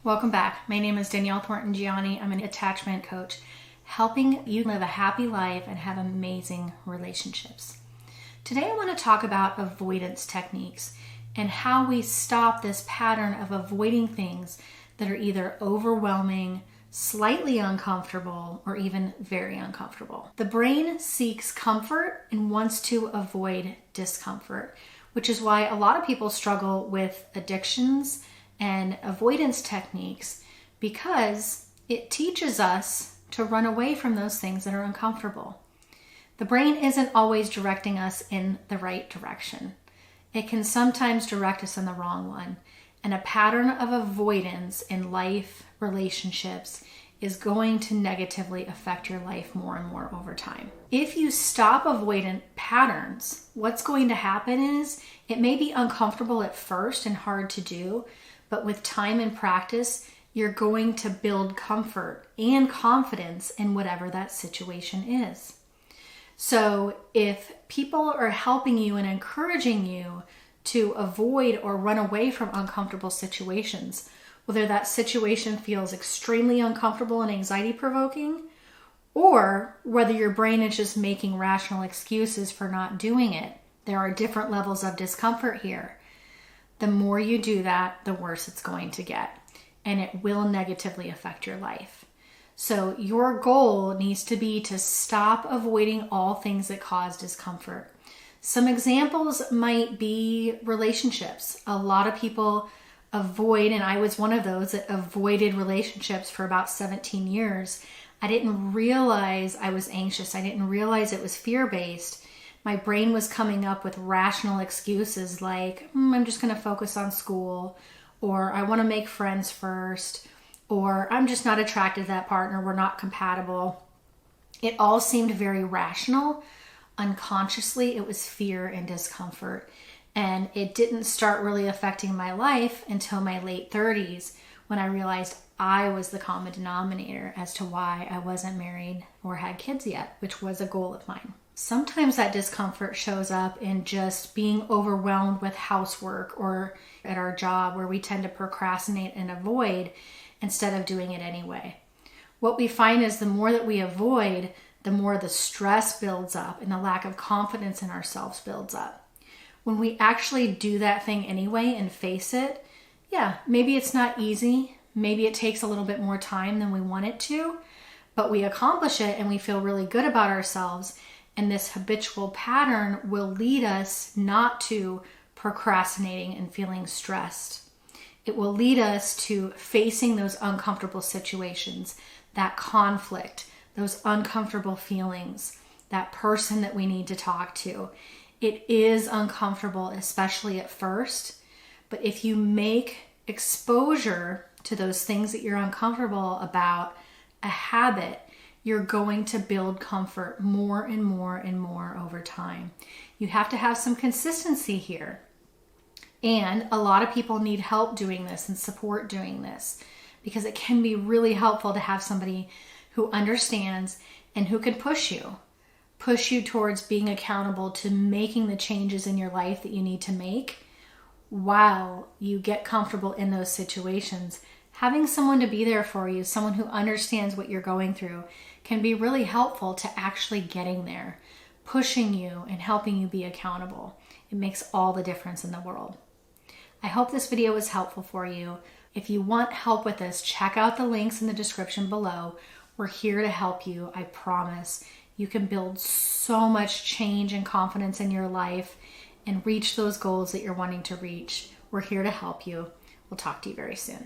Welcome back. My name is Danielle Thornton-Gianni. I'm an attachment coach, helping you live a happy life and have amazing relationships. Today I want to talk about avoidance techniques and how we stop this pattern of avoiding things that are either overwhelming, slightly uncomfortable, or even very uncomfortable. The brain seeks comfort and wants to avoid discomfort, which is why a lot of people struggle with addictions and avoidance techniques, because it teaches us to run away from those things that are uncomfortable. The brain isn't always directing us in the right direction. It can sometimes direct us in the wrong one. And a pattern of avoidance in life, relationships, is going to negatively affect your life more and more over time. If you stop avoidant patterns, what's going to happen is it may be uncomfortable at first and hard to do, but with time and practice, you're going to build comfort and confidence in whatever that situation is. So if people are helping you and encouraging you to avoid or run away from uncomfortable situations, whether that situation feels extremely uncomfortable and anxiety provoking, or whether your brain is just making rational excuses for not doing it, there are different levels of discomfort here. The more you do that, the worse it's going to get, and it will negatively affect your life. So your goal needs to be to stop avoiding all things that cause discomfort. Some examples might be relationships. A lot of people avoid, and I was one of those that avoided relationships for about 17 years. I didn't realize I was anxious. I didn't realize it was fear-based. My brain was coming up with rational excuses like, I'm just going to focus on school, or I want to make friends first, or I'm just not attracted to that partner, we're not compatible. It all seemed very rational. Unconsciously, it was fear and discomfort. And it didn't start really affecting my life until my late 30s, when I realized I was the common denominator as to why I wasn't married or had kids yet, which was a goal of mine. Sometimes that discomfort shows up in just being overwhelmed with housework or at our job, where we tend to procrastinate and avoid instead of doing it anyway. What we find is the more that we avoid, the more the stress builds up and the lack of confidence in ourselves builds up. When we actually do that thing anyway and face it, maybe it's not easy. Maybe it takes a little bit more time than we want it to, but we accomplish it and we feel really good about ourselves. And this habitual pattern will lead us not to procrastinating and feeling stressed. It will lead us to facing those uncomfortable situations, that conflict, those uncomfortable feelings, that person that we need to talk to. It is uncomfortable, especially at first, but if you make exposure to those things that you're uncomfortable about a habit, you're going to build comfort more and more and more over time. You have to have some consistency here. And a lot of people need help doing this and support doing this, because it can be really helpful to have somebody who understands and who can push you towards being accountable to making the changes in your life that you need to make while you get comfortable in those situations. Having someone to be there for you, someone who understands what you're going through, can be really helpful to actually getting there, pushing you and helping you be accountable. It makes all the difference in the world. I hope this video was helpful for you. If you want help with this, check out the links in the description below. We're here to help you. I promise you can build so much change and confidence in your life and reach those goals that you're wanting to reach. We're here to help you. We'll talk to you very soon.